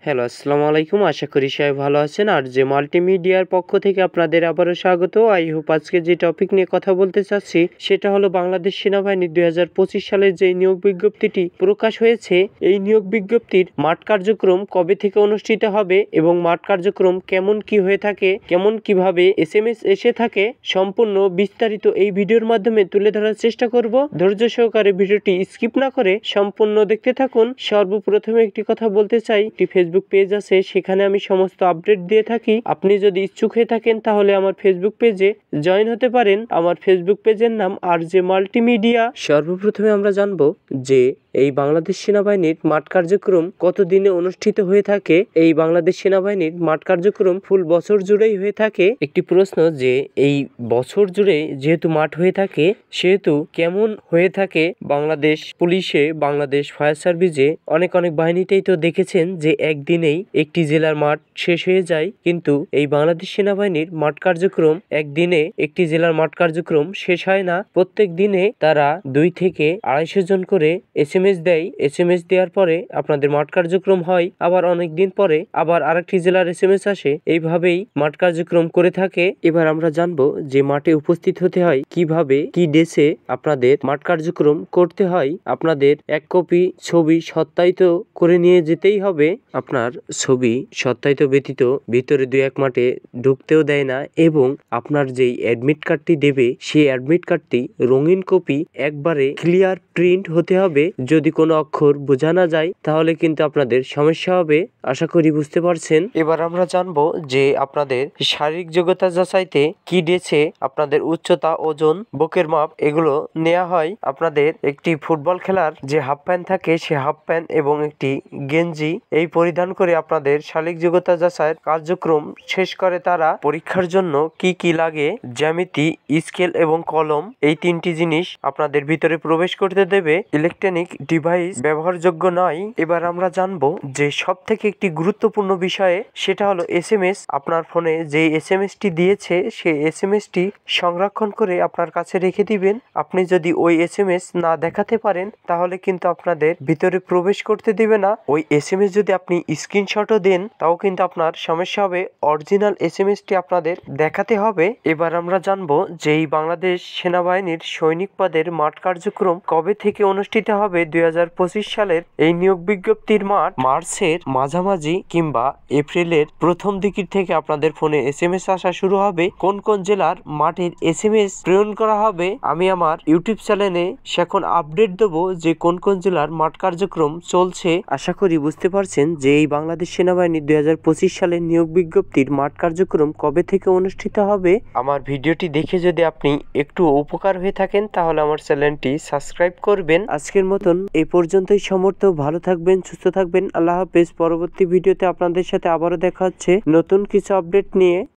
Hello, আসসালামু আলাইকুম। আশা করি সবাই ভালো আছেন। আর যে মাল্টিমিডিয়ার পক্ষ থেকে আপনাদের আবারও স্বাগত। আই হোপ আজকে যে টপিক নিয়ে কথা বলতে চাচ্ছি সেটা হলো বাংলাদেশ সেনাবাহিনীর 2025 সালের যে নিয়োগ বিজ্ঞপ্তিটি প্রকাশ হয়েছে, এই নিয়োগ বিজ্ঞপ্তির মাঠ কার্যক্রম কবে থেকে অনুষ্ঠিত হবে এবং মাঠ কার্যক্রম কেমন কি হয়ে থাকে, কেমন কিভাবে এসএমএস এসে থাকে, সম্পূর্ণ বিস্তারিত এই ভিডিওর মাধ্যমে তুলে ধরার চেষ্টা করব। ধৈর্য সহকারে ভিডিওটি স্কিপ না করে সম্পূর্ণ দেখতে থাকুন। সর্বপ্রথমে একটি কথা বলতে চাই, একটি ফেসবুক পেজ আছে, সেখানে আমি সমস্ত আপডেট দিয়ে থাকি। আপনি যদি ইচ্ছুক হয়ে থাকেন তাহলে আমার ফেসবুক পেজে জয়েন হতে পারেন। আমার ফেসবুক পেজের নাম RJ মাল্টিমিডিয়া। সর্বপ্রথমে আমরা জানবো যে এই বাংলাদেশ সেনাবাহিনীর মাঠ কার্যক্রম কতদিনে অনুষ্ঠিত হয়ে থাকে। এই বাংলাদেশ সেনাবাহিনীর মাঠ কার্যক্রম ফুল বছর জুড়েই হয়ে থাকে। একটি প্রশ্ন যে এই বছর জুড়ে যেহেতু মাঠ হয়ে থাকে, সেহেতু কেমন হয়ে থাকে বাংলাদেশ পুলিশে, বাংলাদেশ ফায়ার সার্ভিসে, অনেক বাহিনীতেই তো দেখেছেন যে একদিনেই একটি জেলার মাঠ শেষ হয়ে যায়, কিন্তু এই বাংলাদেশ সেনাবাহিনীর মাঠ কার্যক্রম একদিনে একটি জেলার মাঠ কার্যক্রম শেষ হয় না। প্রত্যেক দিনে তারা 2 থেকে 250 জন করে এসএমএস দেয়। এসএমএস দেওয়ার পরে আপনাদের মাঠ কার্যক্রম হয়, আবার অনেক দিন পরে আবার আরেকটি জেলার এসএমএস আসে। এইভাবেই মাঠ কার্যক্রম করে থাকে। এবার আমরা জানবো যে মাঠে উপস্থিত হতে হয় কিভাবে, কি ডেসে আপনাদের মাঠ কার্যক্রম করতে হয়। আপনাদের 1 কপি ছবি সত্যায়িত করে নিয়ে যেতেই হবে। আপনার ছবি সত্যায়িত ব্যতীত ভিতরে 2-1 মাঠে ঢুকতেও দেয় না, এবং আপনার যেই অ্যাডমিট কার্ডটি দেবে সেই অ্যাডমিট কার্ডটি রঙিন কপি, একবারে ক্লিয়ার প্রিন্ট হতে হবে। যদি কোনো অক্ষর বোঝা না যায় তাহলে কিন্তু আপনাদের সমস্যা হবে। আশা করি বুঝতে পারছেন। এবার আমরা জানবো যে আপনাদের শারীরিক যোগ্যতা যাচাইতে কি ডেছে আপনাদের উচ্চতা, ওজন, বুকের মাপ এগুলো নেওয়া হয়। আপনাদের একটি ফুটবল খেলার যে হাফ প্যান্ট থাকে সে হাফ প্যান্ট এবং একটি গেঞ্জি এই পরিধান করে আপনাদের শারীরিক যোগ্যতা যাচাইয়ের কার্যক্রম শেষ করে তারা। পরীক্ষার জন্য কি কি লাগে, জ্যামিতি, স্কেল এবং কলম, এই 3টি জিনিস আপনাদের ভিতরে প্রবেশ করতে দেবে। ইলেকট্রনিক ডিভাইস ব্যবহারযোগ্য নয়। এবার আমরা জানবো যে সব থেকে একটি গুরুত্বপূর্ণ বিষয়ে, সেটা হলো এসএমএস। আপনার ফোনে যে এসএমএসটি দিয়েছে সেই এসএমএসটি সংরক্ষণ করে আপনার কাছে রেখে দিবেন। আপনি যদি ওই এসএমএস না দেখাতে পারেন তাহলে কিন্তু আপনাদের ভিতরে প্রবেশ করতে দিবে না। ওই এসএমএস যদি আপনি স্ক্রিনশটও দেন তাও কিন্তু আপনার সমস্যা হবে। অরিজিনাল এসএমএসটি আপনাদের দেখাতে হবে। এবার আমরা জানবো যে এই বাংলাদেশ সেনাবাহিনীর সৈনিক পদের মাঠ কার্যক্রম কবে থেকে অনুষ্ঠিত হবে। 2025 সালের এই নিয়োগ বিজ্ঞপ্তির মাঠ মার্চের মাঝামাঝি কিংবা এপ্রিলের প্রথম দিকের থেকে আপনাদের ফোনে এসএমএস আসা শুরু হবে। কোন কোন জেলার মাঠের এসএমএস প্রেরণ করা হবে আমি আমার ইউটিউব চ্যানেলে এখন আপডেট দেবো যে কোন কোন জেলার মাঠ কার্যক্রম চলছে। আশা করি বুঝতে পারছেন যে এই বাংলাদেশ সেনাবাহিনীর 2025 সালের নিয়োগ বিজ্ঞপ্তির মাঠ কার্যক্রম কবে থেকে অনুষ্ঠিত হবে। আমার ভিডিওটি দেখে যদি আপনি একটু উপকার হয়ে থাকেন তাহলে আমার চ্যানেলটি সাবস্ক্রাইব করবেন। আজকের মতন এই পর্যন্তই। সমর্থ ভালো থাকবেন, সুস্থ থাকবেন। আল্লাহ হাফেজ। পরবর্তী ভিডিওতে আপনাদের সাথে আবারও দেখা হচ্ছে নতুন কিছু আপডেট নিয়ে।